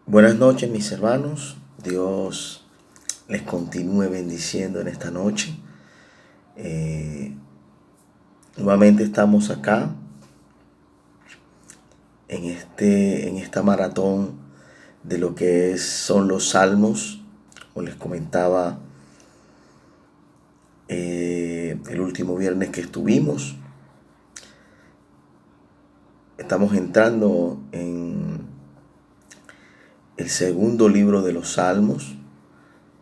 Buenas noches, mis hermanos. Dios les continúe bendiciendo en esta noche. Eh, Nuevamente estamos acá en esta maratón de lo que son los salmos. Como les comentaba el último viernes que estuvimos, estamos entrando en el segundo libro de los salmos,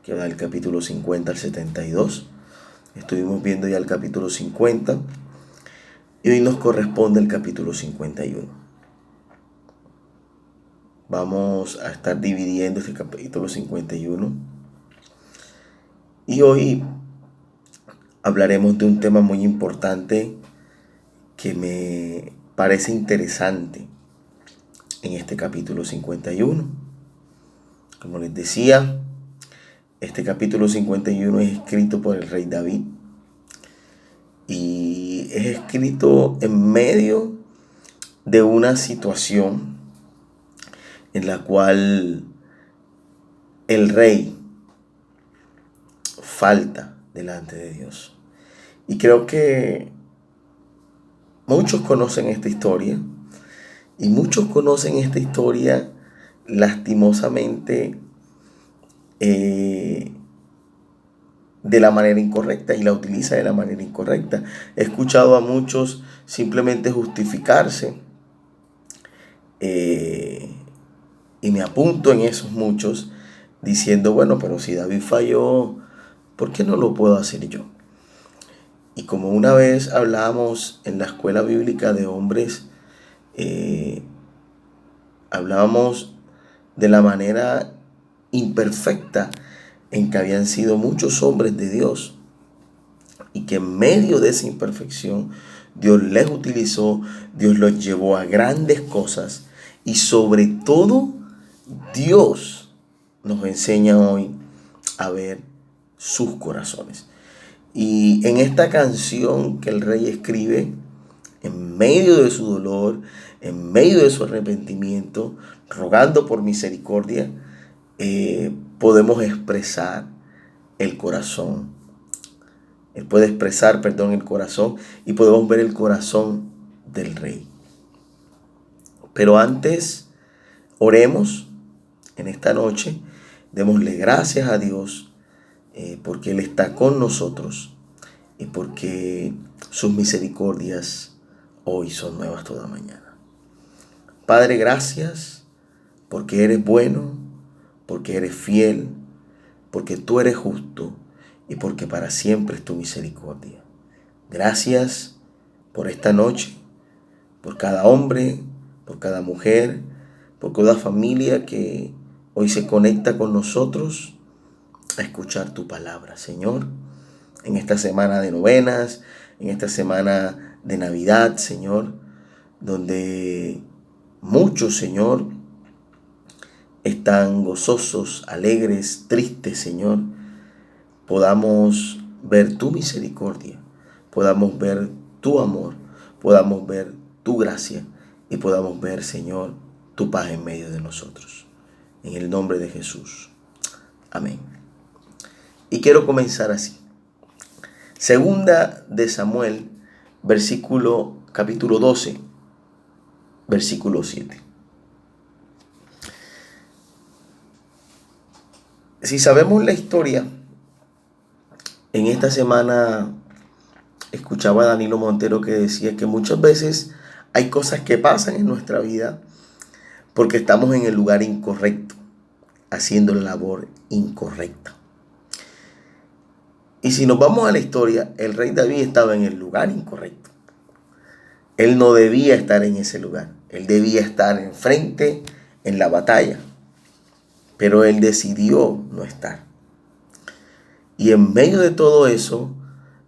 que va del capítulo 50 al 72. Estuvimos viendo ya el capítulo 50 y hoy nos corresponde el capítulo 51. Vamos a estar dividiendo este capítulo 51 y hoy hablaremos de un tema muy importante que me parece interesante en este capítulo 51. Como les decía, este capítulo 51 es escrito por el rey David y es escrito en medio de una situación en la cual el rey falta delante de Dios. Y creo que muchos conocen esta historia y muchos conocen esta historia lastimosamente de la manera incorrecta y la utiliza de la manera incorrecta. He escuchado a muchos simplemente justificarse y me apunto en esos muchos diciendo, bueno, pero si David falló, ¿por qué no lo puedo hacer yo? Y como una vez hablábamos en la escuela bíblica de hombres, hablábamos de la manera imperfecta en que habían sido muchos hombres de Dios y que en medio de esa imperfección Dios les utilizó, Dios los llevó a grandes cosas y sobre todo Dios nos enseña hoy a ver sus corazones. Y en esta canción que el rey escribe, en medio de su dolor, en medio de su arrepentimiento, rogando por misericordia, podemos expresar el corazón. Él puede expresar, el corazón y podemos ver el corazón del rey. Pero antes, oremos en esta noche, démosle gracias a Dios porque Él está con nosotros y porque sus misericordias hoy son nuevas toda mañana. Padre, gracias porque eres bueno, porque eres fiel, porque tú eres justo y porque para siempre es tu misericordia. Gracias por esta noche, por cada hombre, por cada mujer, por cada familia que hoy se conecta con nosotros a escuchar tu palabra, Señor. En esta semana de novenas, en esta semana de Navidad, Señor, donde muchos, Señor, están gozosos, alegres, tristes, Señor, podamos ver tu misericordia, podamos ver tu amor, podamos ver tu gracia y podamos ver, Señor, tu paz en medio de nosotros. En el nombre de Jesús. Amén. Y quiero comenzar así. Segunda de Samuel, capítulo 12, versículo 7. Si sabemos la historia, en esta semana escuchaba a Danilo Montero que decía que muchas veces hay cosas que pasan en nuestra vida porque estamos en el lugar incorrecto, haciendo la labor incorrecta. Y si nos vamos a la historia, el rey David estaba en el lugar incorrecto. Él no debía estar en ese lugar. Él debía estar enfrente en la batalla. Pero él decidió no estar. Y en medio de todo eso,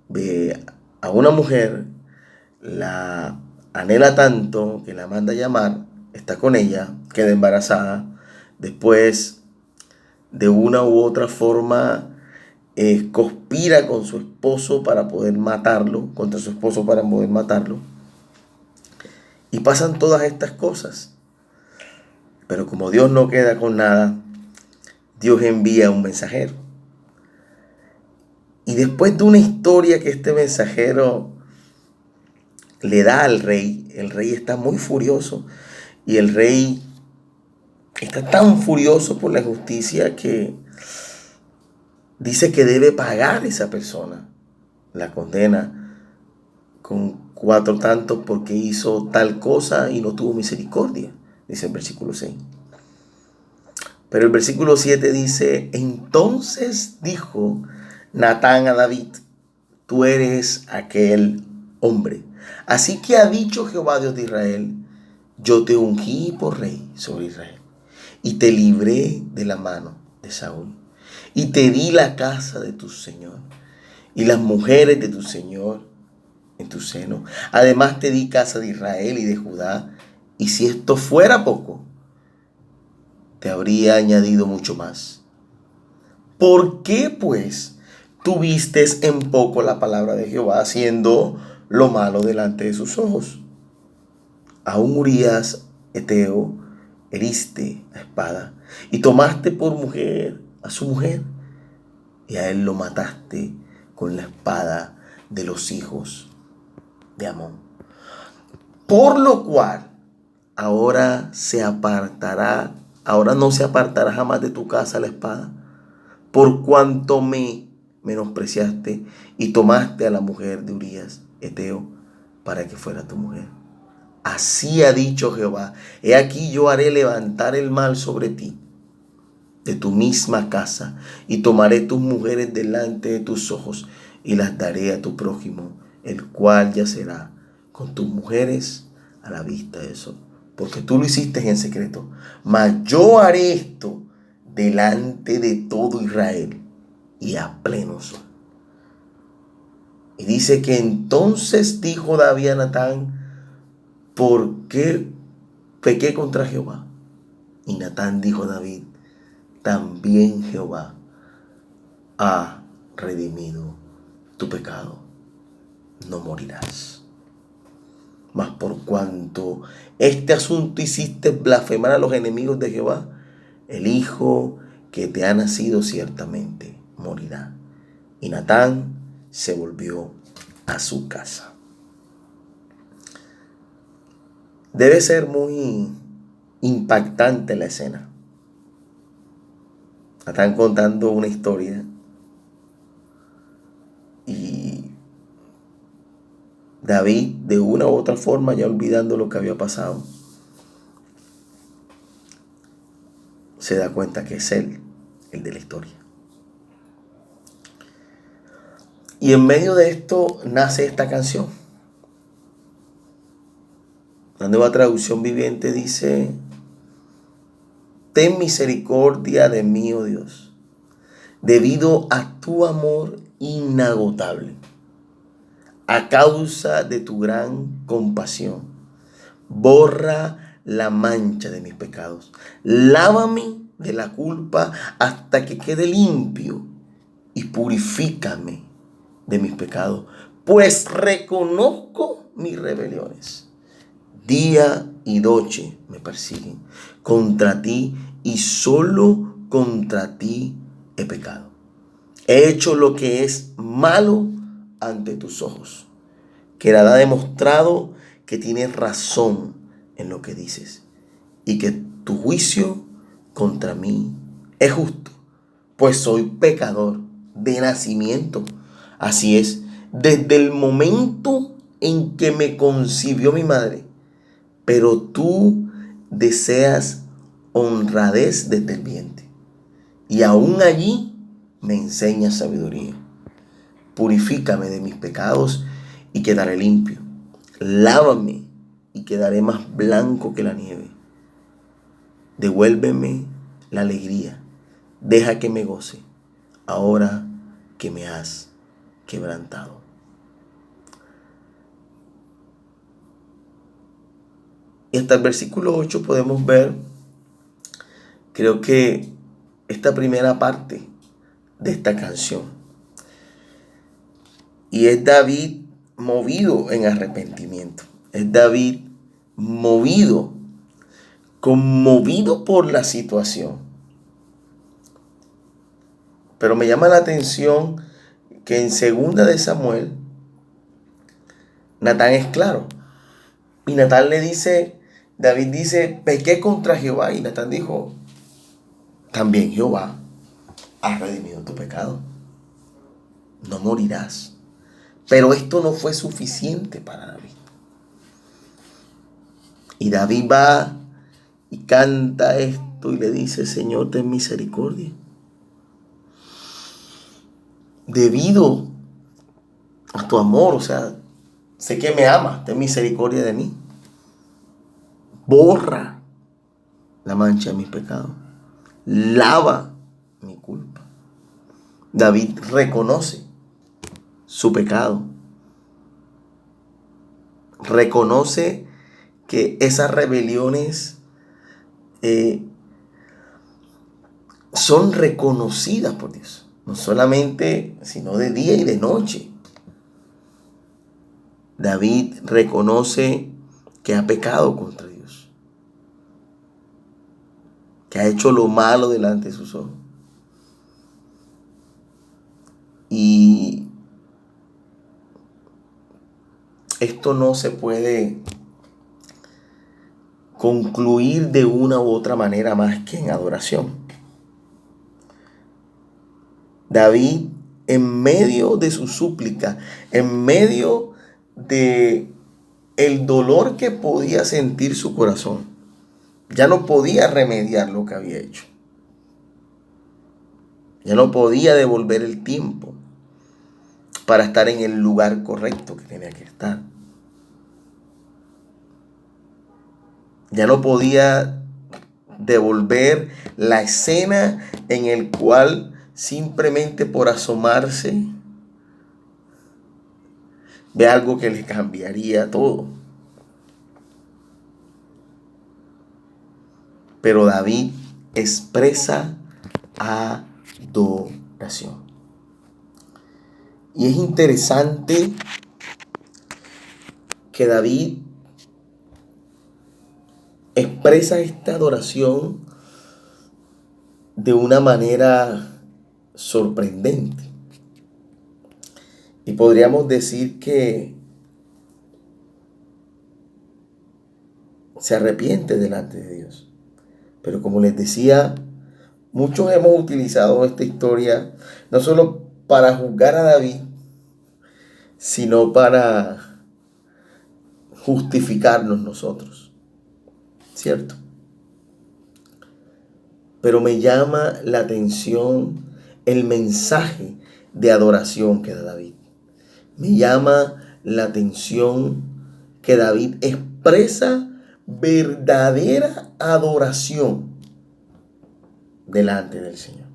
ve a una mujer, la anhela tanto que la manda a llamar, está con ella, queda embarazada. Después, de una u otra forma, conspira con su esposo para poder matarlo, contra su esposo para poder matarlo. Y pasan todas estas cosas. Pero como Dios no queda con nada, Dios envía un mensajero. Y después de una historia que este mensajero le da al rey, el rey está muy furioso. Y el rey está tan furioso por la justicia que dice que debe pagar esa persona. La condena con 4 tantos porque hizo tal cosa y no tuvo misericordia, dice el versículo 6. Pero el versículo 7 dice: entonces dijo Natán a David: tú eres aquel hombre. Así que ha dicho Jehová Dios de Israel: yo te ungí por rey sobre Israel, y te libré de la mano de Saúl, y te di la casa de tu Señor, y las mujeres de tu Señor en tu seno. Además te di casa de Israel y de Judá, y si esto fuera poco, te habría añadido mucho más. ¿Por qué, pues, tuviste en poco la palabra de Jehová, haciendo lo malo delante de sus ojos? Aún Urías, Eteo, heriste a espada, y tomaste por mujer a su mujer, y a él lo mataste con la espada de los hijos de Amón. Por lo cual, ahora no se apartará jamás de tu casa la espada, por cuanto me menospreciaste y tomaste a la mujer de Urías, Eteo, para que fuera tu mujer. Así ha dicho Jehová: he aquí yo haré levantar el mal sobre ti, de tu misma casa, y tomaré tus mujeres delante de tus ojos, y las daré a tu prójimo, el cual yacerá con tus mujeres a la vista de sol. Porque tú lo hiciste en secreto, mas yo haré esto delante de todo Israel y a pleno sol. Y dice que entonces dijo David a Natán: ¿por qué pequé contra Jehová? Y Natán dijo a David: también Jehová ha redimido tu pecado, no morirás. Mas por cuanto este asunto hiciste blasfemar a los enemigos de Jehová, el hijo que te ha nacido ciertamente morirá. Y Natán se volvió a su casa. Debe ser muy impactante la escena. Natán contando una historia y David, de una u otra forma, ya olvidando lo que había pasado, se da cuenta que es él el de la historia. Y en medio de esto nace esta canción. La Nueva Traducción Viviente dice: ten misericordia de mí, oh Dios, debido a tu amor inagotable, a causa de tu gran compasión. Borra la mancha de mis pecados. Lávame de la culpa hasta que quede limpio, y purifícame de mis pecados, pues reconozco mis rebeliones. Día y noche me persiguen. Contra ti y solo contra ti he pecado. He hecho lo que es malo ante tus ojos. Quedará demostrado que tienes razón en lo que dices, y que tu juicio contra mí es justo, pues soy pecador de nacimiento. Así es, desde el momento en que me concibió mi madre. Pero tú deseas honradez desde el vientre, y aún allí me enseñas sabiduría. Purifícame de mis pecados y quedaré limpio. Lávame y quedaré más blanco que la nieve. Devuélveme la alegría. Deja que me goce ahora que me has quebrantado. Y hasta el versículo 8 podemos ver, creo que esta primera parte de esta canción. Y es David movido en arrepentimiento. Es David movido conmovido por la situación. Pero me llama la atención que en 2 de Samuel, Natán es claro. Y Natán le dice, David dice, pequé contra Jehová. Y Natán dijo, también Jehová ha redimido tu pecado. No morirás. Pero esto no fue suficiente para David. Y David va y canta esto y le dice, Señor, ten misericordia. Debido a tu amor, o sea, sé que me amas, ten misericordia de mí. Borra la mancha de mis pecados. Lava mi culpa. David reconoce su pecado. Reconoce que esas rebeliones son reconocidas por Dios. No solamente, sino de día y de noche. David reconoce que ha pecado contra Dios. Que ha hecho lo malo delante de sus ojos. Y esto no se puede concluir de una u otra manera más que en adoración. David, en medio de su súplica, en medio de el dolor que podía sentir su corazón, ya no podía remediar lo que había hecho. Ya no podía devolver el tiempo para estar en el lugar correcto que tenía que estar. Ya no podía devolver la escena en el cual simplemente por asomarse ve algo que le cambiaría todo. Pero David expresa adoración. Y es interesante que David expresa esta adoración de una manera sorprendente. Y podríamos decir que se arrepiente delante de Dios. Pero como les decía, muchos hemos utilizado esta historia no solo para juzgar a David, sino para justificarnos nosotros. ¿Cierto? Pero me llama la atención el mensaje de adoración que da David. Me llama la atención que David expresa verdadera adoración delante del Señor.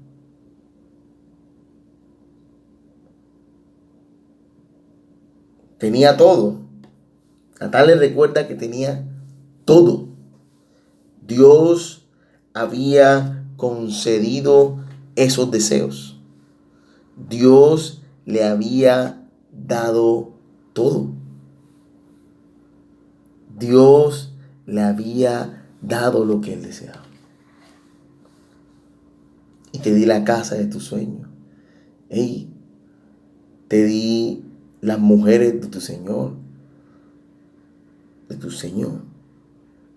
Tenía todo. Natán le recuerda que tenía todo. Dios había concedido esos deseos. Dios le había dado todo. Dios le había dado lo que él deseaba. Y te di la casa de tus sueños. Hey, te di las mujeres de tu Señor. De tu Señor.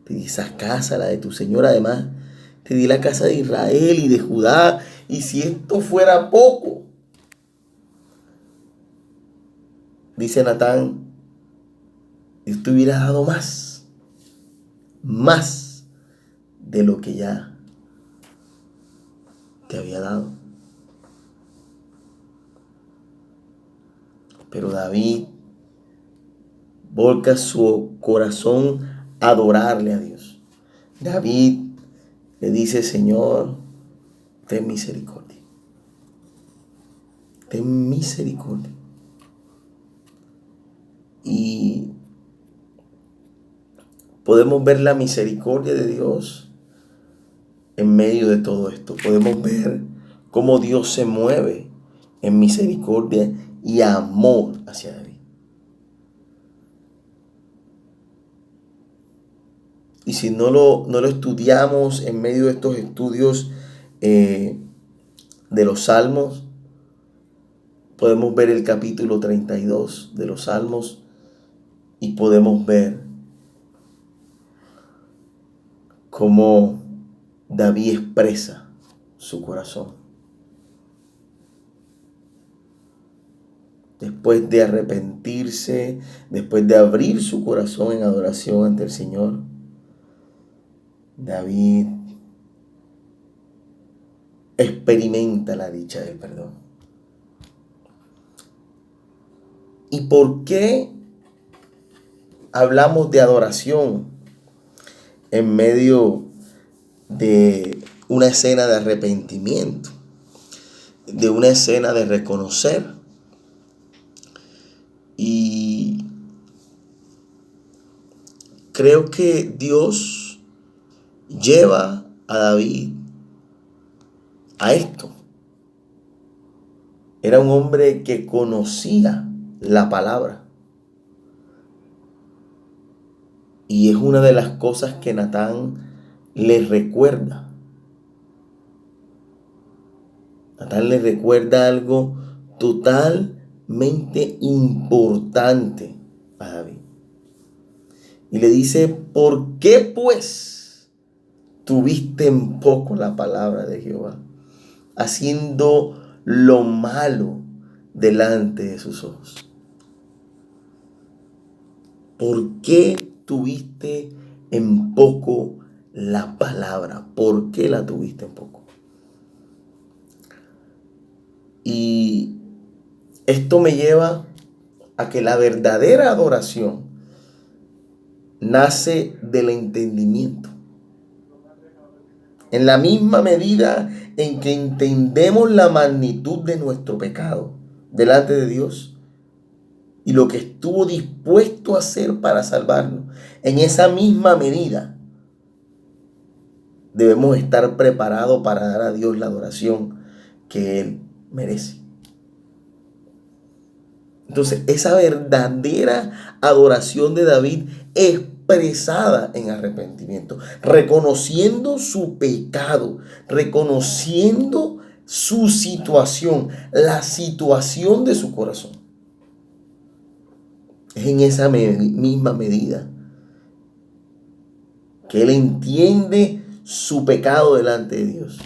Te di esa casa, la de tu Señor. Además, te di la casa de Israel y de Judá. Y si esto fuera poco, dice Natán, Dios te hubiera dado más. Más de lo que ya te había dado. Pero David volca su corazón a adorarle a Dios. David le dice, Señor, ten misericordia. Ten misericordia. Y podemos ver la misericordia de Dios en medio de todo esto. Podemos ver cómo Dios se mueve en misericordia y amor hacia David. y si no lo estudiamos en medio de estos estudios de los Salmos, podemos ver el capítulo 32 de los Salmos y podemos ver cómo David expresa su corazón. Después de arrepentirse, después de abrir su corazón en adoración ante el Señor, David experimenta la dicha del perdón. ¿Y por qué hablamos de adoración en medio de una escena de arrepentimiento, de una escena de reconocer? Y creo que Dios lleva a David a esto. Era un hombre que conocía la palabra. Y es una de las cosas que Natán le recuerda. Natán le recuerda algo totalmente importante a David. Y le dice, ¿por qué pues tuviste en poco la palabra de Jehová, haciendo lo malo delante de sus ojos? ¿Por qué tuviste en poco la palabra? ¿Por qué la tuviste en poco? Y esto me lleva a que la verdadera adoración nace del entendimiento. En la misma medida en que entendemos la magnitud de nuestro pecado delante de Dios y lo que estuvo dispuesto a hacer para salvarnos, en esa misma medida debemos estar preparados para dar a Dios la adoración que Él merece. Entonces, esa verdadera adoración de David expresada en arrepentimiento, reconociendo su pecado, reconociendo su situación, la situación de su corazón. Es en esa misma medida que él entiende su pecado delante de Dios.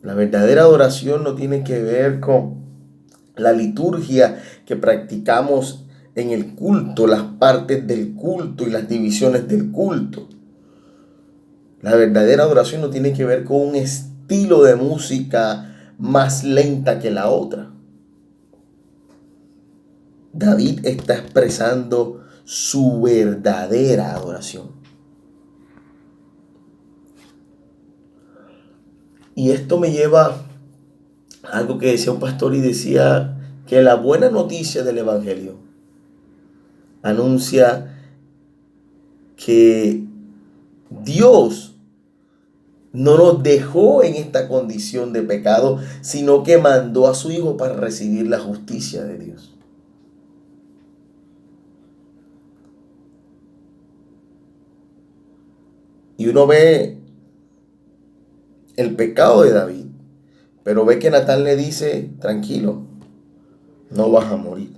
La verdadera adoración no tiene que ver con la liturgia que practicamos en el culto, las partes del culto y las divisiones del culto. La verdadera adoración no tiene que ver con un estilo de música más lenta que la otra. David está expresando su verdadera adoración. Y esto me lleva a algo que decía un pastor y decía que la buena noticia del Evangelio anuncia que Dios no nos dejó en esta condición de pecado, sino que mandó a su Hijo para recibir la justicia de Dios. Y uno ve el pecado de David, pero ve que Natán le dice, tranquilo, no vas a morir.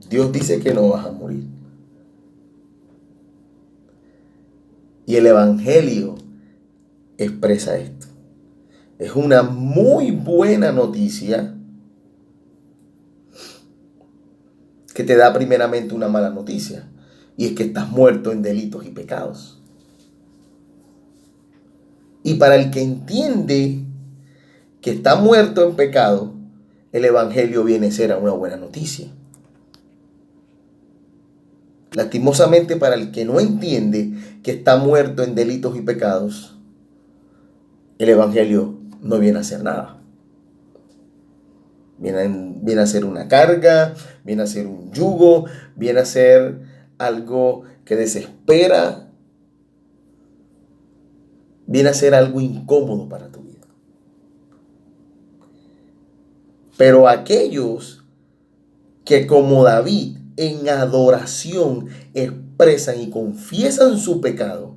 Dios dice que no vas a morir. Y el Evangelio expresa esto. Es una muy buena noticia que te da primeramente una mala noticia. Y es que estás muerto en delitos y pecados. Y para el que entiende que está muerto en pecado, el Evangelio viene a ser una buena noticia. Lastimosamente, para el que no entiende que está muerto en delitos y pecados, el Evangelio no viene a hacer nada. Viene a ser una carga, viene a ser un yugo, viene a ser algo que desespera, viene a ser algo incómodo para tu vida. Pero aquellos que como David en adoración expresan y confiesan su pecado,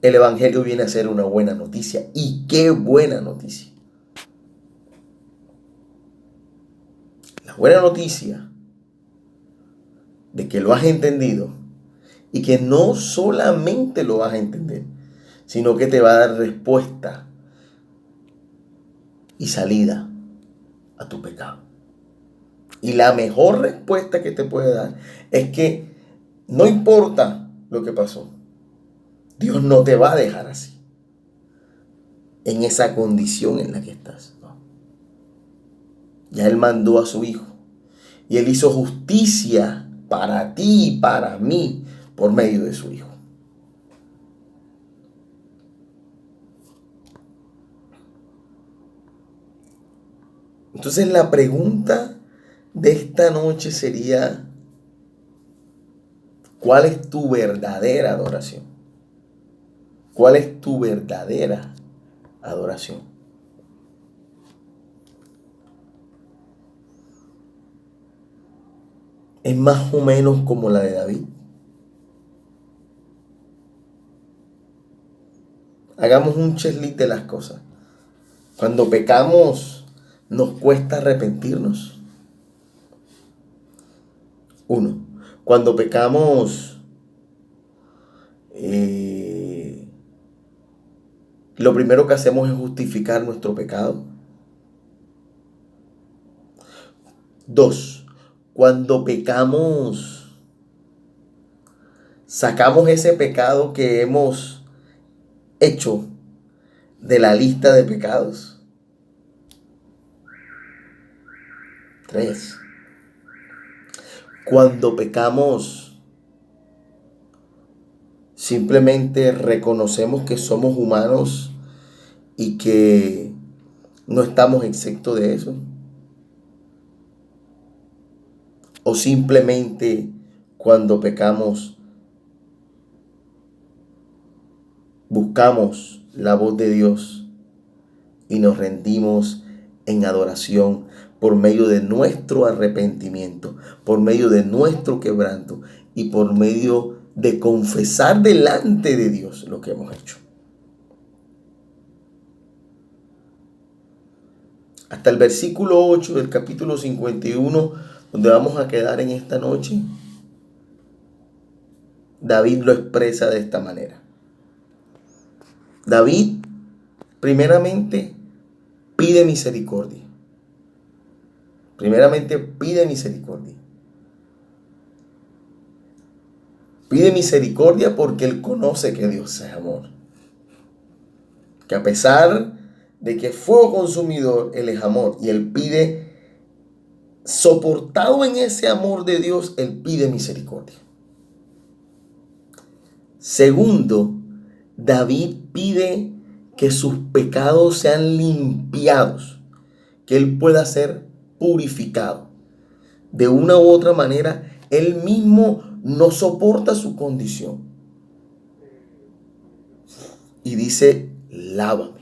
el Evangelio viene a ser una buena noticia. Y qué buena noticia. La buena noticia de que lo has entendido y que no solamente lo vas a entender, sino que te va a dar respuesta y salida a tu pecado. Y la mejor respuesta que te puede dar es que no importa lo que pasó, Dios no te va a dejar así, en esa condición en la que estás. No. Ya Él mandó a su Hijo y Él hizo justicia para ti y para mí por medio de su Hijo. Entonces la pregunta de esta noche sería, ¿cuál es tu verdadera adoración? ¿Cuál es tu verdadera adoración? ¿Es más o menos como la de David? Hagamos un checklist de las cosas. Cuando pecamos, ¿nos cuesta arrepentirnos? 1. Cuando pecamos, lo primero que hacemos es justificar nuestro pecado. 2. Cuando pecamos, sacamos ese pecado que hemos hecho de la lista de pecados. 3. Cuando pecamos, simplemente reconocemos que somos humanos y que no estamos exentos de eso. O simplemente cuando pecamos, buscamos la voz de Dios y nos rendimos en adoración por medio de nuestro arrepentimiento, por medio de nuestro quebranto y por medio de confesar delante de Dios lo que hemos hecho. Hasta el versículo 8 del capítulo 51, donde vamos a quedar en esta noche, David lo expresa de esta manera. David, primeramente, pide misericordia. Primeramente, pide misericordia. Pide misericordia porque él conoce que Dios es amor. Que a pesar de que es fuego consumidor, él es amor. Y él pide, soportado en ese amor de Dios, él pide misericordia. Segundo, David pide que sus pecados sean limpiados, que él pueda ser purificado. De una u otra manera, él mismo no soporta su condición. Y dice, lávame.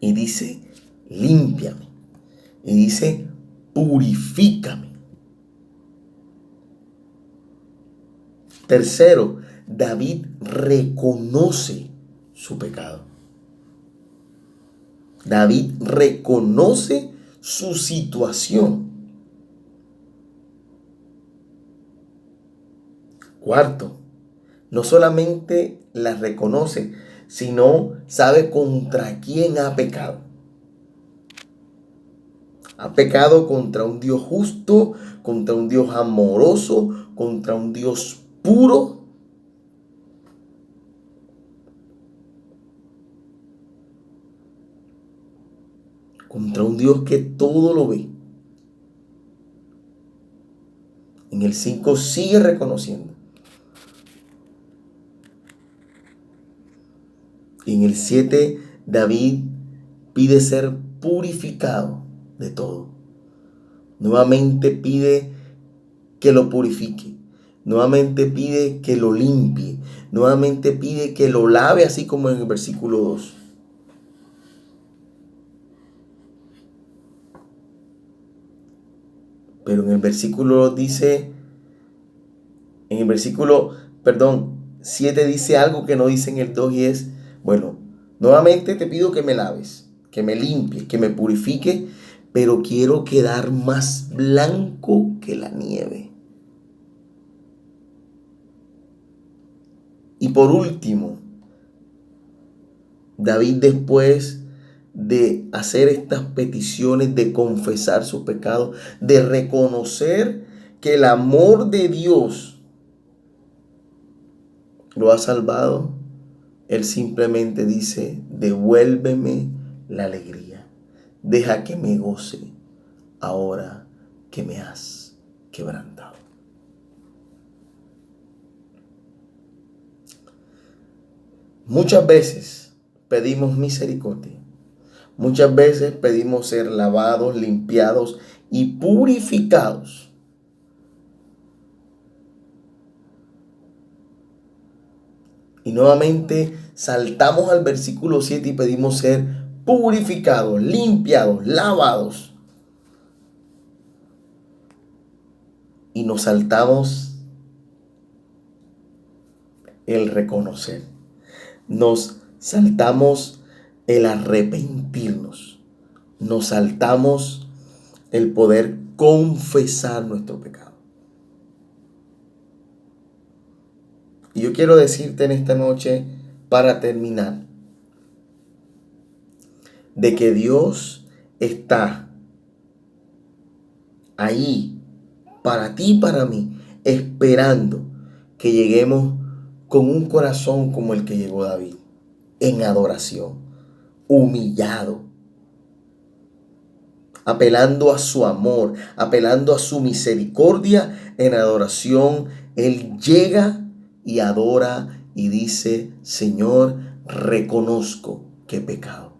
Y dice, límpiame. Y dice, purifícame. Tercero, David reconoce su pecado. David reconoce su situación. Cuarto, no solamente la reconoce, sino sabe contra quién ha pecado. Ha pecado contra un Dios justo, contra un Dios amoroso, contra un Dios puro. Contra un Dios que todo lo ve. En el 5 sigue reconociendo. Y en el 7 David pide ser purificado de todo. Nuevamente pide que lo purifique. Nuevamente pide que lo limpie. Nuevamente pide que lo lave, así como en el versículo 2. Pero en el versículo dice, en el versículo, 7 dice algo que no dice en el 2 y es, bueno, nuevamente te pido que me laves, que me limpies, que me purifique, pero quiero quedar más blanco que la nieve. Y por último, David, después de hacer estas peticiones, de confesar sus pecados, de reconocer que el amor de Dios lo ha salvado, él simplemente dice, devuélveme la alegría, deja que me goce ahora que me has quebrantado. Muchas veces pedimos misericordia. Muchas veces pedimos ser lavados, limpiados y purificados. Y nuevamente saltamos al versículo 7 y pedimos ser purificados, limpiados, lavados. Y nos saltamos el reconocer. Nos saltamos el arrepentirnos. Nos saltamos el poder confesar nuestro pecado. Y yo quiero decirte en esta noche, para terminar, de que Dios está ahí para ti y para mí, esperando que lleguemos con un corazón como el que llegó David, en adoración, humillado, apelando a su amor, apelando a su misericordia. En adoración, Él llega y adora y dice, Señor, reconozco que he pecado.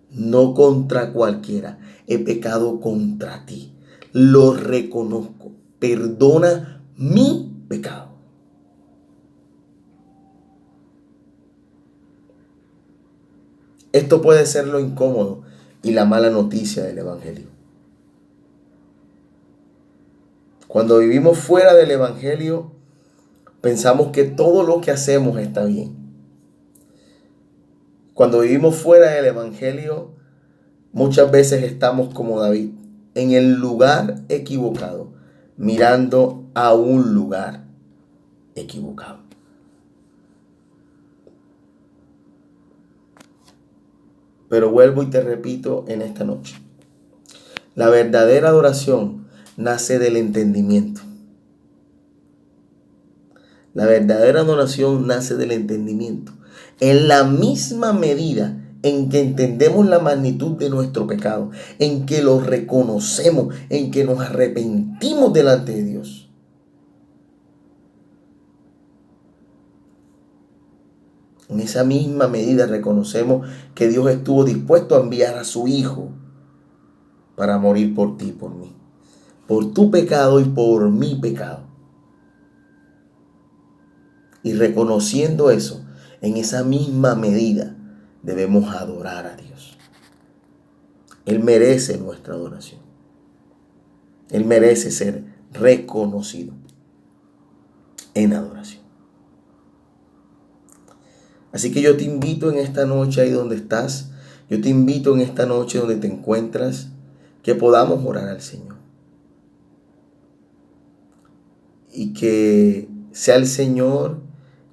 No contra cualquiera, he pecado contra ti. Lo reconozco. Perdona mi pecado. Esto puede ser lo incómodo y la mala noticia del Evangelio. Cuando vivimos fuera del Evangelio, pensamos que todo lo que hacemos está bien. Cuando vivimos fuera del Evangelio, muchas veces estamos como David, en el lugar equivocado, mirando a un lugar equivocado. Pero vuelvo y te repito en esta noche, la verdadera adoración nace del entendimiento. La verdadera adoración nace del entendimiento. En la misma medida en que entendemos la magnitud de nuestro pecado, en que lo reconocemos, en que nos arrepentimos delante de Dios. En esa misma medida reconocemos que Dios estuvo dispuesto a enviar a su Hijo para morir por ti y por mí. Por tu pecado y por mi pecado. Y reconociendo eso, en esa misma medida debemos adorar a Dios. Él merece nuestra adoración. Él merece ser reconocido en adoración. Así que yo te invito en esta noche ahí donde estás, yo te invito en esta noche donde te encuentras, que podamos orar al Señor. Y que sea el Señor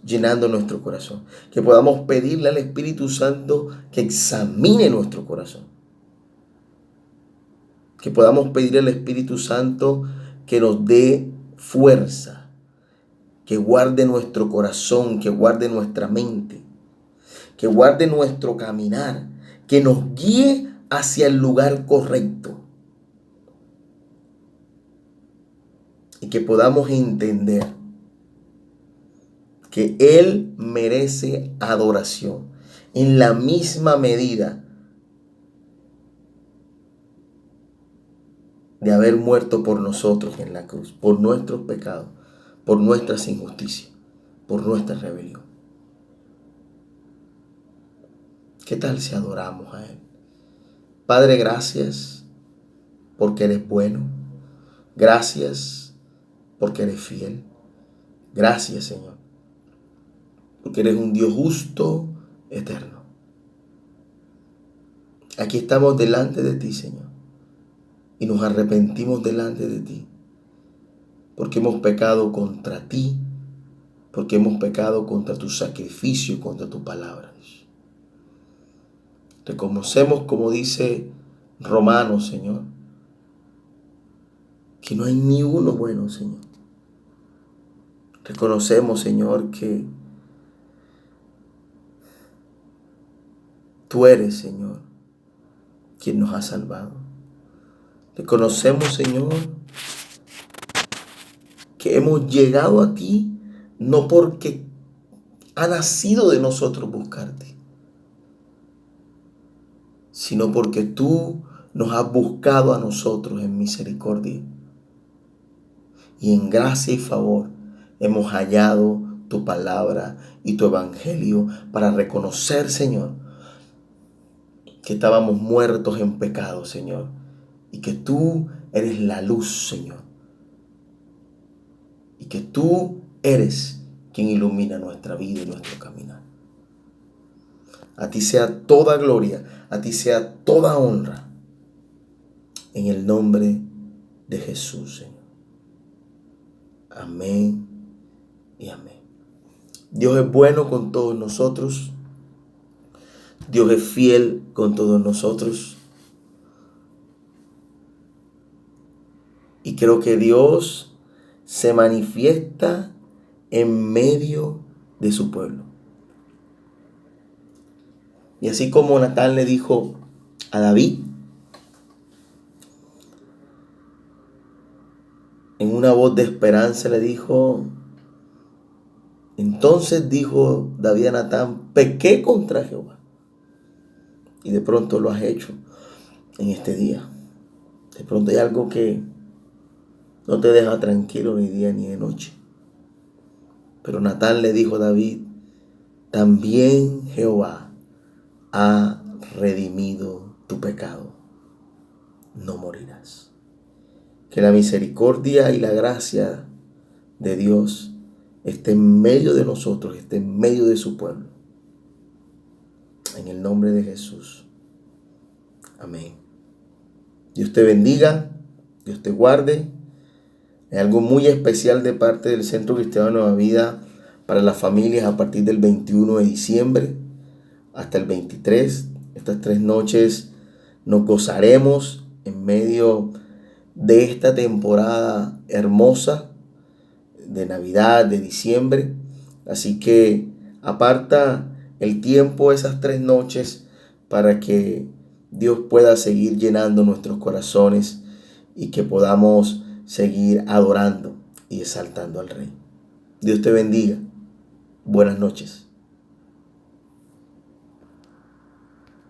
llenando nuestro corazón. Que podamos pedirle al Espíritu Santo que examine nuestro corazón. Que podamos pedirle al Espíritu Santo que nos dé fuerza. Que guarde nuestro corazón, que guarde nuestra mente. Que guarde nuestro caminar. Que nos guíe hacia el lugar correcto. Y que podamos entender que Él merece adoración en la misma medida de haber muerto por nosotros en la cruz, por nuestros pecados, por nuestras injusticias, por nuestra rebelión. ¿Qué tal si adoramos a Él? Padre, gracias porque eres bueno. Gracias porque eres fiel. Gracias, Señor, porque eres un Dios justo, eterno. Aquí estamos delante de ti, Señor, y nos arrepentimos delante de ti, porque hemos pecado contra ti, porque hemos pecado contra tu sacrificio, contra tu palabra. Reconocemos, como dice Romanos, Señor, que no hay ni uno bueno, Señor. Reconocemos, Señor, que tú eres, Señor, quien nos ha salvado. Reconocemos, Señor, que hemos llegado a ti no porque ha nacido de nosotros buscarte, sino porque tú nos has buscado a nosotros en misericordia. Y en gracia y favor hemos hallado tu palabra y tu evangelio para reconocer, Señor, que estábamos muertos en pecado, Señor, y que tú eres la luz, Señor, y que tú eres quien ilumina nuestra vida y nuestro caminar. A ti sea toda gloria, a ti sea toda honra, en el nombre de Jesús, Señor. Amén y amén. Dios es bueno con todos nosotros. Dios es fiel con todos nosotros. Y creo que Dios se manifiesta en medio de su pueblo. Y así como Natán le dijo a David, en una voz de esperanza le dijo, entonces dijo David a Natán, pequé contra Jehová. Y de pronto lo has hecho en este día. De pronto hay algo que no te deja tranquilo ni día ni de noche. Pero Natán le dijo a David, también Jehová ha redimido tu pecado. No morirás. Que la misericordia y la gracia de Dios esté en medio de nosotros, esté en medio de su pueblo. En el nombre de Jesús. Amén. Dios te bendiga, Dios te guarde. Hay algo muy especial de parte del Centro Cristiano Nueva Vida para las familias a partir del 21 de diciembre hasta el 23. Estas 3 noches nos gozaremos en medio de esta temporada hermosa de Navidad, de diciembre. Así que aparta el tiempo, esas 3 noches, para que Dios pueda seguir llenando nuestros corazones y que podamos seguir adorando y exaltando al Rey. Dios te bendiga. Buenas noches.